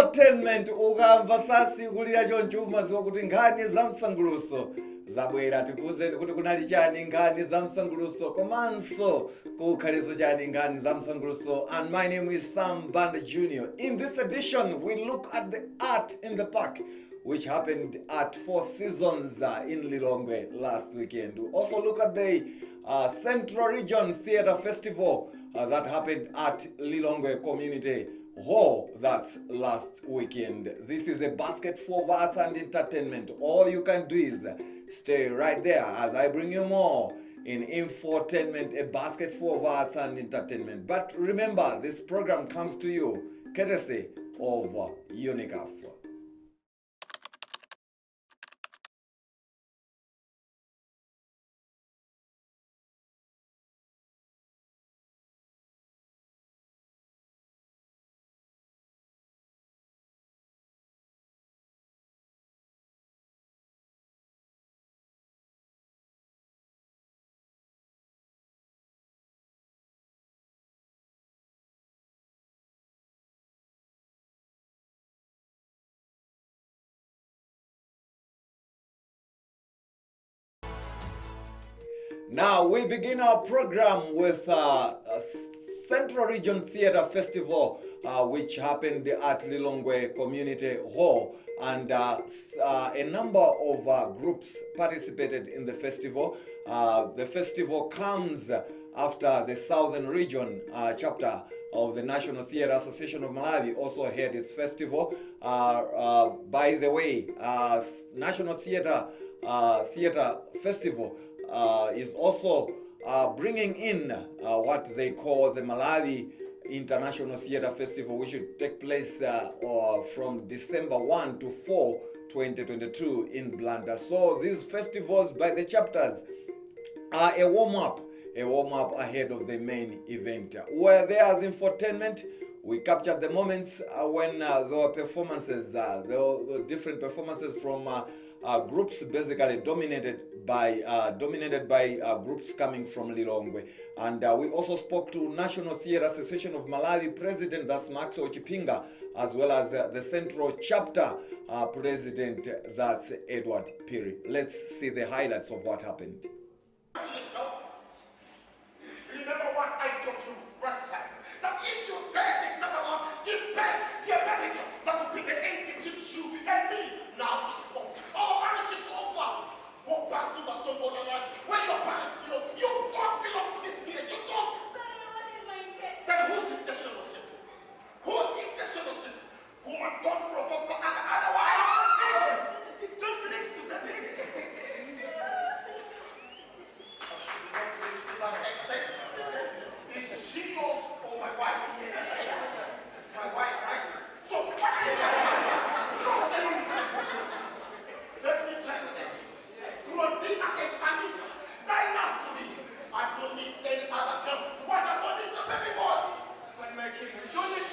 Infotainment ukamva sasi kulira chonchuma ziwa kuti nkhani za msanguluso zabwera tikuzeni kuti kunali chani nkhani za msanguluso komanso kukhalezo chani nkhani za msanguluso. And my name is Sam Banda Jr. In this edition we look at the art in the park which happened at Four Seasons in Lilongwe last weekend. We also look at the Central Region Theatre Festival that happened at Lilongwe Community Hall, that's last weekend. This is a basket full of arts and entertainment. All you can do is stay right there as I bring you more in Infotainment, a basket full of arts and entertainment. But remember, this program comes to you courtesy of Unicaf. Now we begin our program with Central Region Theatre Festival, which happened at Lilongwe Community Hall, and a number of groups participated in the festival. The festival comes after the Southern Region chapter of the National Theatre Association of Malawi also had its festival. By the way, National Theatre Festival is also bringing in what they call the Malawi International Theatre Festival, which should take place from December 1 to 4, 2022 in Blantyre. So these festivals by the chapters are a warm-up ahead of the main event. Where there's Infotainment, we captured the moments when there were performances, there were different performances from groups basically dominated by groups coming from Lilongwe. And we also spoke to National Theatre Association of Malawi President, that's Maxwell Chipinga, as well as the Central Chapter President, that's Edward Piri. Let's see the highlights of what happened. Remember what I told you last time, that if you dare this time around, give birth to a baby that will be the end between you and me. Now it's over. Our marriage is over. Go back to the Sombola land where your parents belong. You don't belong to this village. You don't. But it wasn't my intention. Then whose intention was it? Whose intention was it? Woman, don't provoke me otherwise. It just leads to the next. I should not reach to that extent. Is she yours or my wife? My wife, right? So what are you telling me? Nonsense. Let me tell you this. Rodina is Anita. Not enough to me. I don't need any other girl. What about this baby boy? When my king is doing it,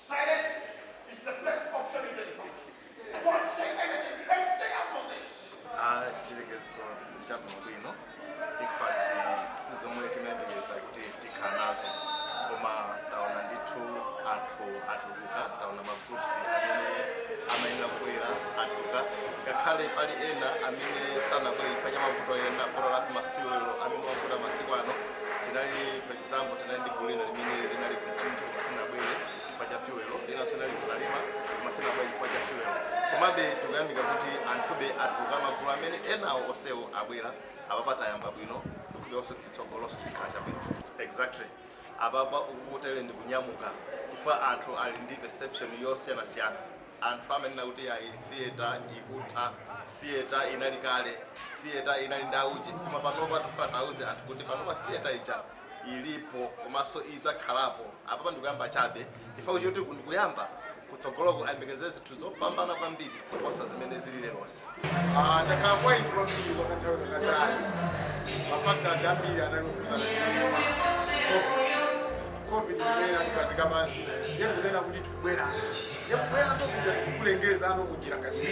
silence is the best option in this life. Don't say anything and stay out of this. Chilekezo chabwino. In fact, sizomwe tinayembekeza kuti tikhala nazo koma taona ndithu anthu atuluka, taona magroups amene amayenera kubwera atuluka, ngakhale pali ena amene sanabwere chifukwa cha mavuto ena bwalo la mafuel amene wavuta masiku ano. Tinali for example tinali ndi gulu lina limene linali kumchinji kusinabwere chifukwa cha fuel, linanso linali kusalima kumasinabwere chifukwa cha fuel. Komabe tikuyamika kuti anthube atuluka magulu amene enawo onsewo abwera apapatayamba bwino kuti also itsogoloso chikhala chabwino. Exactly. Ababa ukutere ndi kunyamuka chifukwa anthu ali ndi perception yosiyanasiyana. Anthu amenena kuti ayi theater ikutha, theater inali kale, theater inali ndauji, koma panopa tufatauze anthu kuti panopa theater ija ilipo komanso idzakhalapo. Apapa ndikuyamba chabe chifukwa kuti ndikuyamba kutsogoloko ayembekeze zinthu zopambana kwambiri kuposa zimene zili lerosi. Ndakangwa introduce kwa kanthawi kakatali. Mafactors ambiri analokuzana COVID imene ikazika pansi. Ndiye kunena kuti tikubwera. Yekubwera so kuti tikulengeza ano kunjira ngati.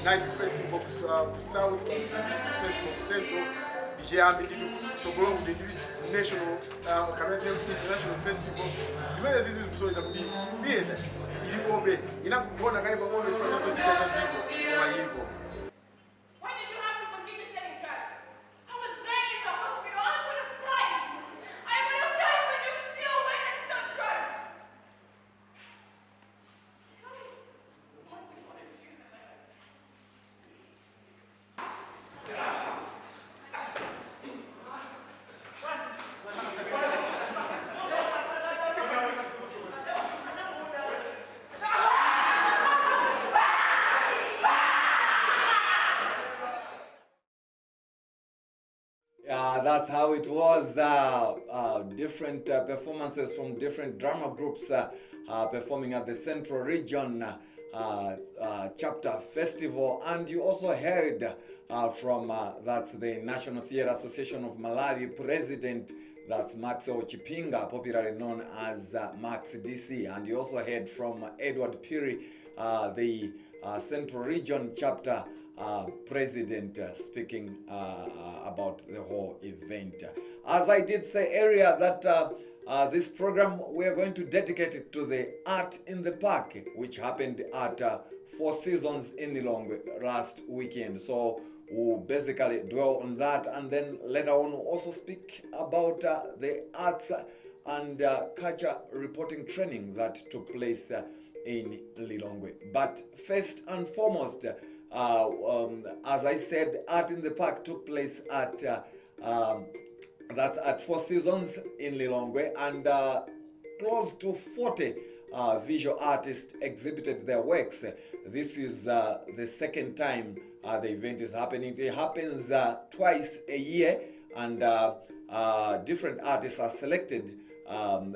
Night festival ku South, festival Central, tichiyambi nditu tsogolo kuti ndi national kapena international festival zimene zizi zikusoleza kuti theater ilipobe inakugona kayi pang'ono ifana zochita za ziko koma ilipo. Why did you have to continue selling drugs? I was there in the hospital. I would have died. I would have died, but you still went and sold drugs. Tell me what you want to do. Yeah, that's how it was. Different performances from different drama groups performing at the Central Region Chapter Festival. And you also heard from that's the National Theatre Association of Malawi President, that's Maxwell Chipinga, popularly known as Max DC. And you also heard from Edward Piri, the Central Region Chapter President, speaking about the whole event. As I did say earlier, that this program we are going to dedicate it to the Art in the Park, which happened at Four Seasons in Lilongwe last weekend. So we'll basically dwell on that, and then later on we'll also speak about the arts and culture reporting training that took place in Lilongwe. But first and foremost, as I said, Art in the Park took place at that's at Four Seasons in Lilongwe, and close to 40 visual artists exhibited their works. This is the second time the event is happening. It happens twice a year, and different artists are selected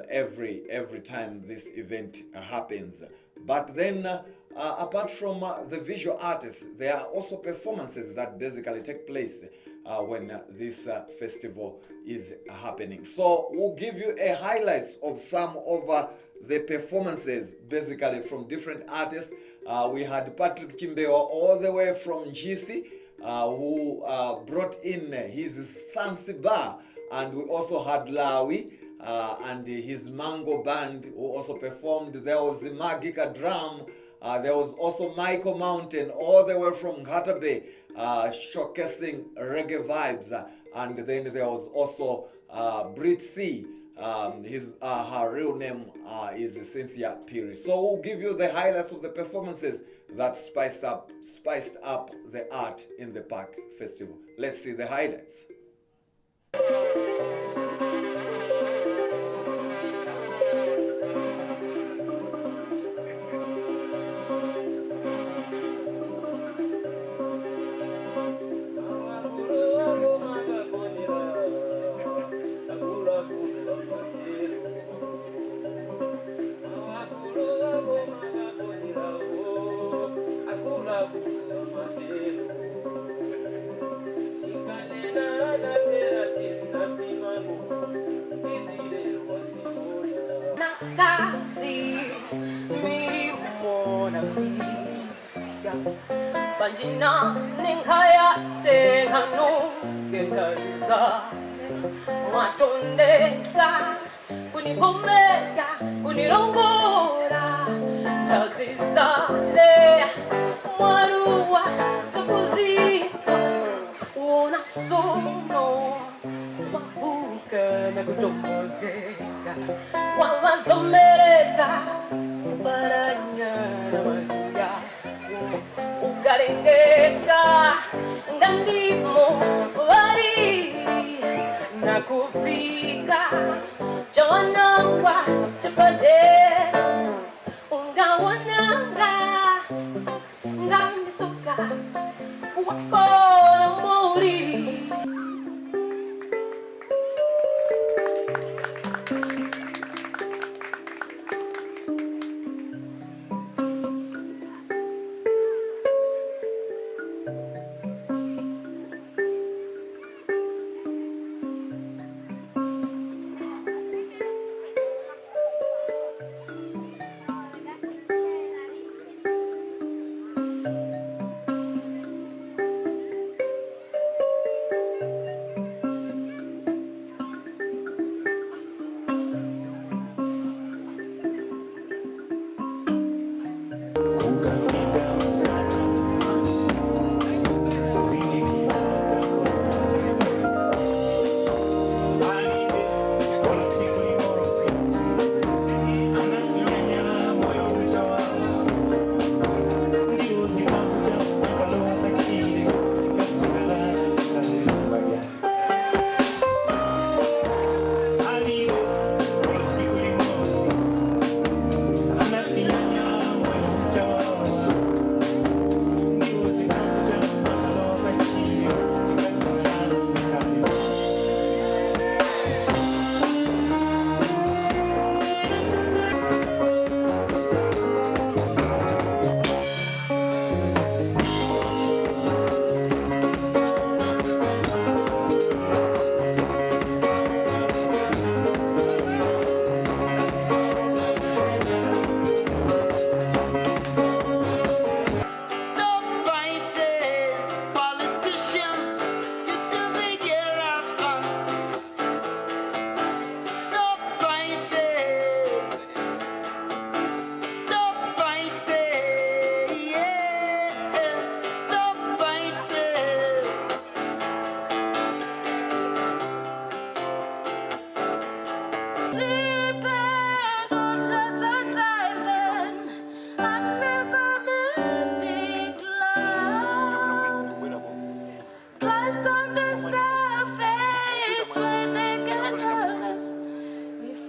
every time this event happens. But then apart from the visual artists, there are also performances that basically take place when this festival is happening. So we'll give you a highlights of some of the performances basically from different artists. We had Patrick Chimbewa all the way from Njisi, who brought in his Sansibar, and we also had Lawi and his Mango Band, who also performed. There was the Magika Drum. There was also Michael Mountain, all the way from Ngatabe, showcasing reggae vibes. And then there was also Brit C. Her real name is Cynthia Piri. So we'll give you the highlights of the performances that spiced up the Art in the Park Festival. Let's see the highlights. Banjina ningaya te hanu sekaziza matondeka kunigomeza kunirongora tazizale mwarua sakuzika una sono mahuka na kutomozeka wawazomereza baranya na mazuya ukarengeka ngandimo wari nakupika chawanangwa chapadero ungawananga ngamisoka wakona muri.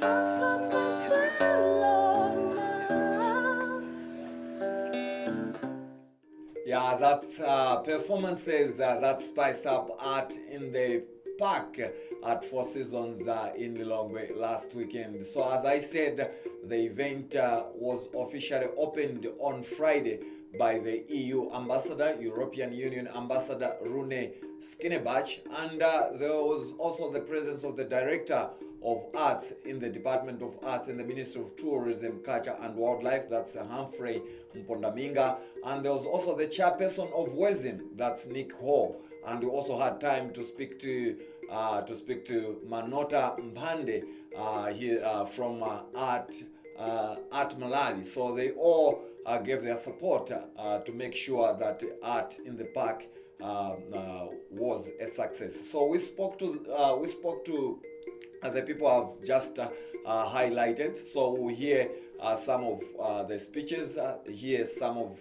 from Barcelona. Yeah, that's performances that spice up art in the park at Four Seasons in Lilongwe last weekend. So as I said, the event was officially opened on Friday by the EU ambassador, European Union ambassador Rune Skinnebach, and there was also the presence of the director of arts in the Department of Arts in the Ministry of Tourism, Culture and Wildlife, that's Humphrey Mpondaminga, and there was also the chairperson of WESIM, that's Nick Hall, and we also had time to speak to Manota Mpande from Art Malawi. So they all gave their support to make sure that art in the park was a success. So we spoke to the people I've just highlighted. So we'll hear some of the speeches, hear some of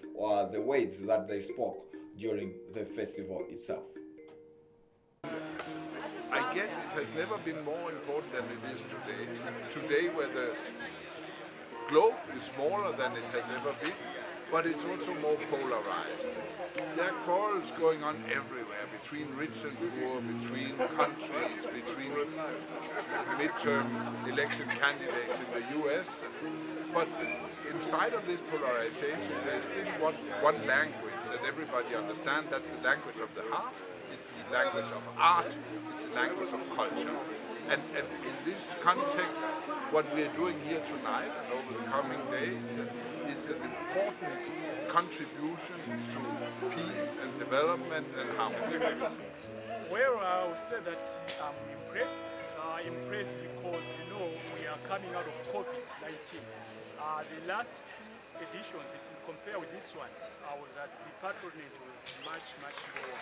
the words that they spoke during the festival itself. I guess it has never been more important than it is today. Today, where the globe is smaller than it has ever been, but it's also more polarized. There are quarrels going on everywhere, between rich and poor, between countries, between midterm election candidates in the US. But in spite of this polarization, there's still one language that everybody understands. That's the language of the heart, it's the language of art, it's the language of culture. And in this context, what we're doing here tonight and over the coming days is an important contribution to peace and development and harmony. Well, I would say that I'm impressed. Impressed because, we are coming out of COVID-19. The last two editions, if you compare with this one, was that the patronage was much, much lower.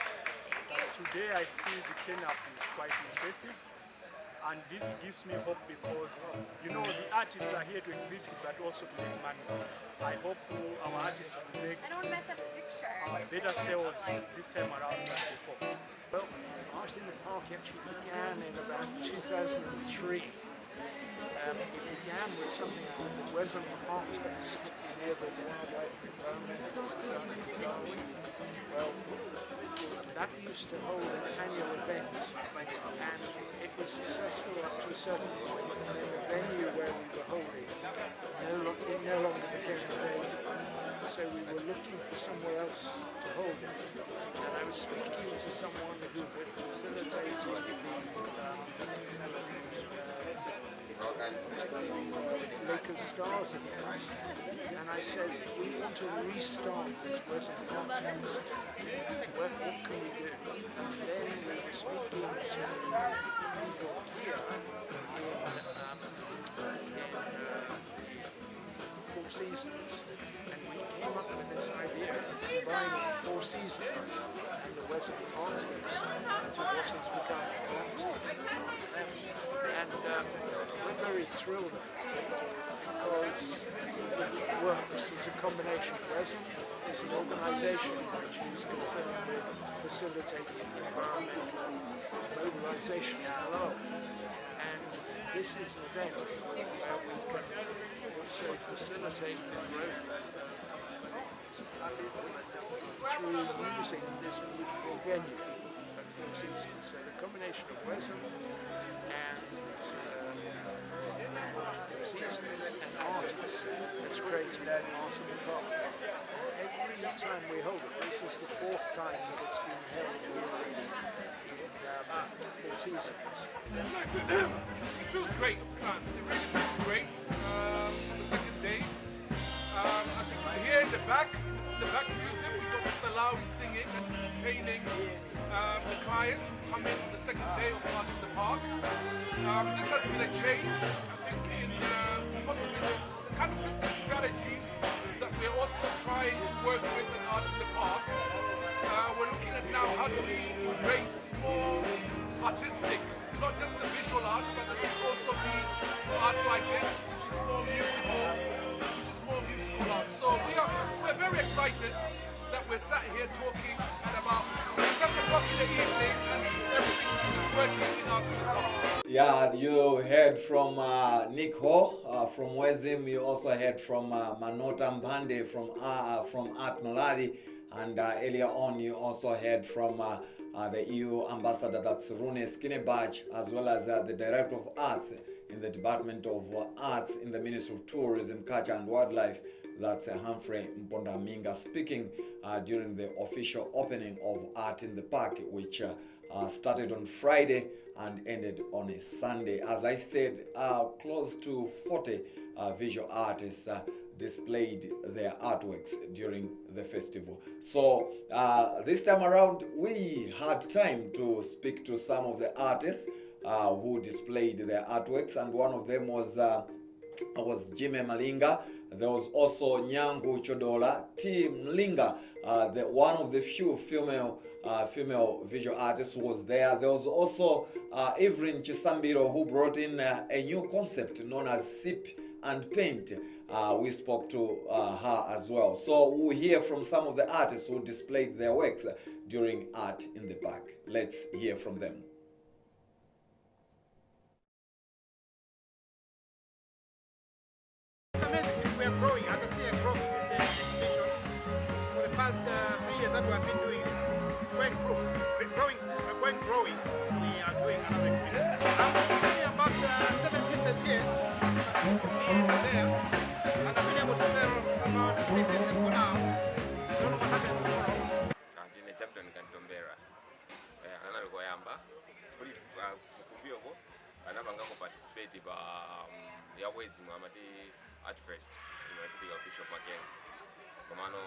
But today I see the turnout is quite impressive. And this gives me hope because, the artists are here to exhibit but also to make money. I hope our artists will make better sales this time around than before. Well, Art in the Park actually began in about 2003. It began with something called the Wesel Arts Fest near the Wildlife Environmental Society of Darwin. Well, that used to hold an annual event, and it was successful up to a certain point, and then the venue where we were holding it no longer became available. So we were looking for somewhere else to hold it. And I was speaking to someone who had facilitated the Lakers Stars event, and I said, we want to restart this Western Arts. What can we do? And then we were speaking to people here in Four Seasons, and we came up with this idea of combining Four Seasons and the Western Arts into what has become Art. And we're very thrilled because it works as a combination of resin. It's an organisation which is concerned with facilitating environmental mobilisation in Malawi. And this is an event where we can also facilitate the growth through using this beautiful venue at Four Seasons. So the combination of resin and Seasons and artists has created Art in the Park. Every time we hold it, this is the fourth time that it's been held here in Four Seasons. It feels great, son. It really feels great. The second day, as you can hear in the back music, we've got Mr. Lawi singing and entertaining the clients who come in the second day of Art in the Park. This has been a change, I think, in possibly the kind of business strategy that we're also trying to work with in Art in the Park. We're looking at now how do we embrace more artistic, not just the visual arts, but there will also be art like this, which is more musical art. So we're very excited that we're sat here talking at about 7 o'clock in the evening and everything's still working in Arts in the Park. Yeah, you heard from Nick Ho from Wezim. You also heard from Manota Mbande from Art Noladi, and earlier on you also heard from the EU ambassador, that's Rune Skinebach, as well as the director of arts in the Department of Arts in the Ministry of Tourism, Culture and Wildlife. That's Humphrey Mpondaminga speaking during the official opening of Art in the Park, which started on Friday and ended on a Sunday. As I said, close to 40 visual artists displayed their artworks during the festival. So this time around, we had time to speak to some of the artists who displayed their artworks, and one of them was Jimmy Malinga. There was also Nyangu Chodola, T. Mlinga, one of the few female visual artists who was there. There was also Evelyn Chisambiro, who brought in a new concept known as sip and paint. We spoke to her as well. So we'll hear from some of the artists who displayed their works during Art in the Park. Let's hear from them. It's amazing. We are growing. I can see a growth in the exhibition. For the past 3 years that we have been doing this, it's going growing. We're growing. We are doing another exhibition. I'm only about 7 pieces here. There. And I've been able to sell about 3 pieces for now. Don't know what happens tomorrow. Ndine Captain Kantombera analikoyamba kuli kumbiyoko anapangako participate pa yawezi amati art fest inotiti ya Bishop Mackenzie komano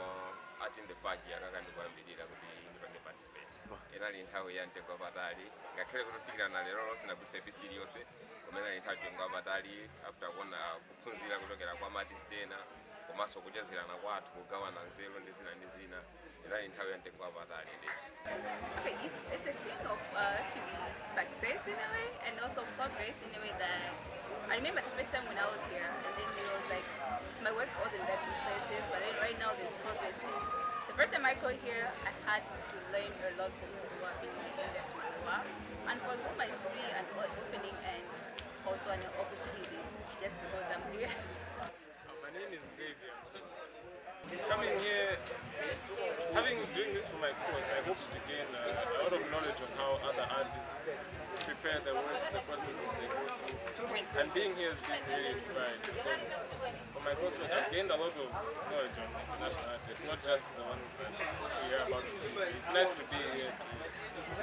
art in the park yakakandikuyambirira kuti ndipange participate inali nthawi ya mtengo wapatali ngakhale kutofikira na lero lonse nakusevisi iliyonse kumene ali nthawi mtengo wapatali after kuona kuphunzira kuchokera kwa artist ena komanso kuchezerana kwathu kugawana nzeru ndi zina inali nthawi ya mtengo wapatali ndithu. Okay, it's a thing of actually success in a way, and also progress in a way that I remember the first time when I was here, and then it was like my work wasn't that impressive, but then right now there's progress. Since the first time I got here, I had to learn a lot from people who have been in the industry for a while, and for Guma it's really an opening and also an opportunity just because I'm here. My name is Xavier. So coming here, doing this for my course, I hoped to gain a lot of knowledge on how other artists prepare their works, the processes they go through. And being here has been really inspiring because for my coursework I've gained a lot of knowledge on international artists, not just the ones that we hear about on TV. It's nice to be here to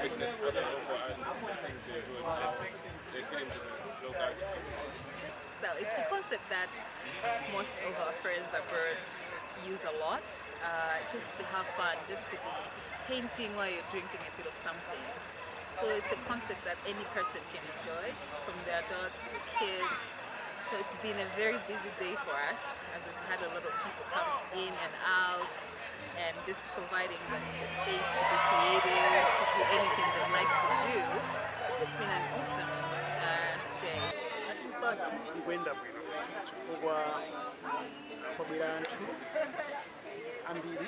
witness other local artists, things they do, and they fit into this local artist community. So it's a concept that most of our friends abroad use a lot, just to have fun, just to be painting while you're drinking a bit of something. So it's a concept that any person can enjoy, from the adults to the kids. So it's been a very busy day for us, as we've had a lot of people come in and out, and just providing them a space to be creative, to do anything they'd like to do. It's been an awesome day. Park ikwenda bwino chifukwa kwabwera anthu ambiri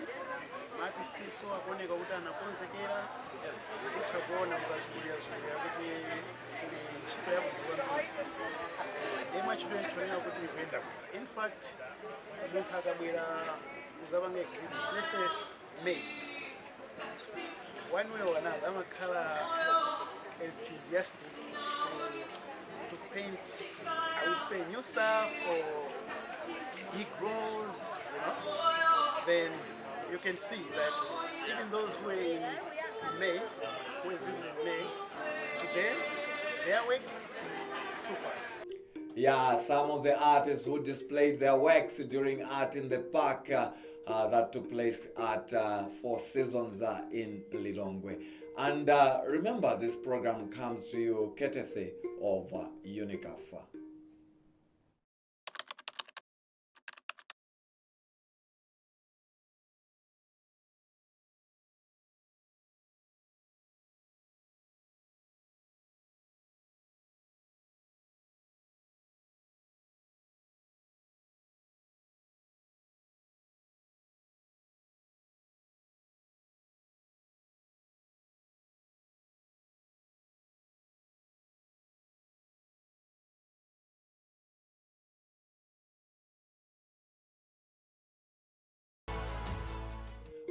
maartistiso akuoneka kuti anakonzekera kutha kuona mukazungulira kuti kuli ntchito yakugula mbuzi emwe achitoenera kuti ikwenda bwino. In fact munthu akabwera kuzapanga exhibit let's say May, one way or another amakhala enthusiastic to paint, I would say, new stuff, or he grows, then you can see that even those who were in May, who is in May, today, their works, super. Yeah, some of the artists who displayed their works during Art in the Park that took place at Four Seasons in Lilongwe. And remember, this program comes to you courtesy of UNICAF.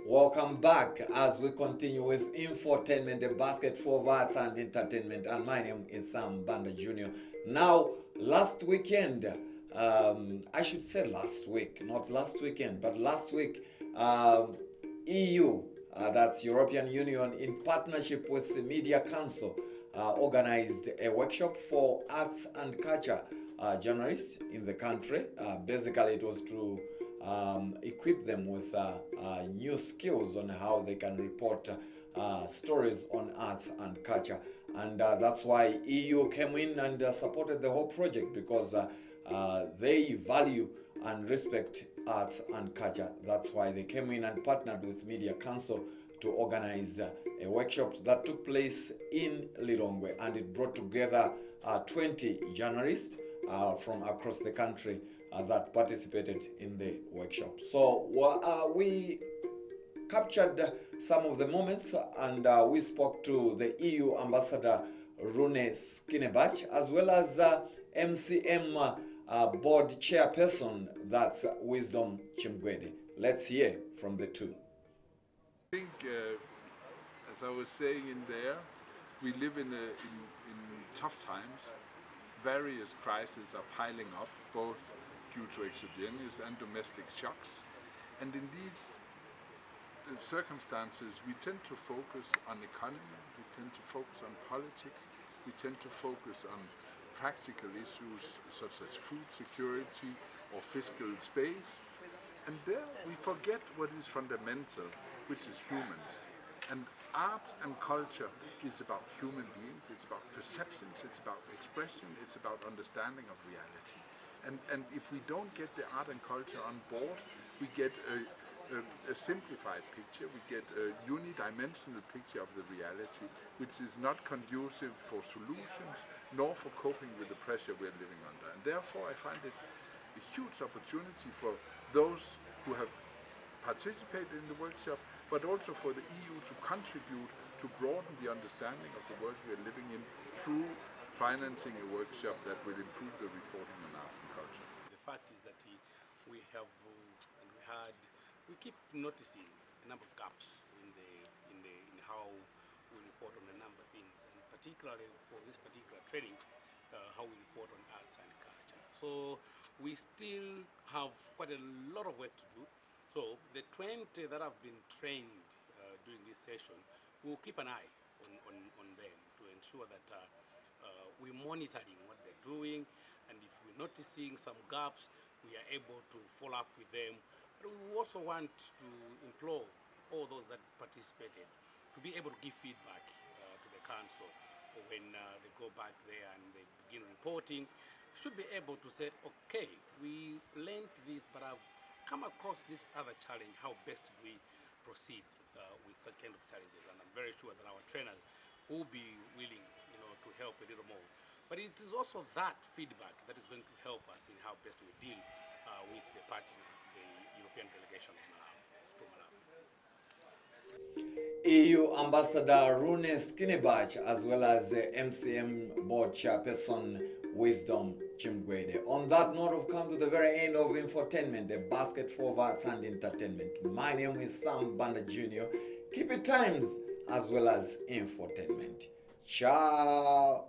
Welcome back as we continue with Infotainment, the basket for arts and entertainment. And my name is Sam Banda Jr. Now, last weekend, I should say last week, not last weekend, but last week, EU, that's European Union, in partnership with the Media Council, organized a workshop for arts and culture journalists in the country. Basically, it was to equip them with new skills on how they can report stories on arts and culture. And that's why EU came in and supported the whole project, because they value and respect arts and culture. That's why they came in and partnered with Media Council to organize a workshop that took place in Lilongwe, and it brought together 20 journalists from across the country that participated in the workshop. So we captured some of the moments, and we spoke to the EU ambassador Rune Skinebach, as well as MCM board chairperson, that's Wisdom Chimgwede. Let's hear from the two. I think, as I was saying in there, we live in tough times. Various crises are piling up, both due to exogenous and domestic shocks. And in these circumstances, we tend to focus on economy, we tend to focus on politics, we tend to focus on practical issues such as food security or fiscal space. And there we forget what is fundamental, which is humans. And art and culture is about human beings, it's about perceptions, it's about expression, it's about understanding of reality. And if we don't get the art and culture on board, we get a simplified picture, we get a unidimensional picture of the reality, which is not conducive for solutions, nor for coping with the pressure we're living under. And therefore I find it's a huge opportunity for those who have participated in the workshop, but also for the EU to contribute to broaden the understanding of the world we're living in through financing a workshop that will improve the reporting on arts and culture. The fact is that we have we keep noticing a number of gaps in how we report on a number of things, and particularly for this particular training, how we report on arts and culture. So we still have quite a lot of work to do. So the 20 that have been trained during this session, we'll keep an eye on them to ensure that we're monitoring what they're doing, and if we're noticing some gaps, we are able to follow up with them. But we also want to implore all those that participated to be able to give feedback to the council when they go back there and they begin reporting. Should be able to say, okay, we learned this, but I've come across this other challenge. How best do we proceed with such kind of challenges? And I'm very sure that our trainers will be willing, to help a little more. But it is also that feedback that is going to help us in how best we deal with the partner, the European delegation of Malawi. EU Ambassador Rune Skinebach, as well as MCM board chairperson Wisdom Chimgwede. On that note, we've come to the very end of Infotainment, a basket for arts and entertainment. My name is Sam Banda Jr. Keep it times as well as Infotainment. Ciao.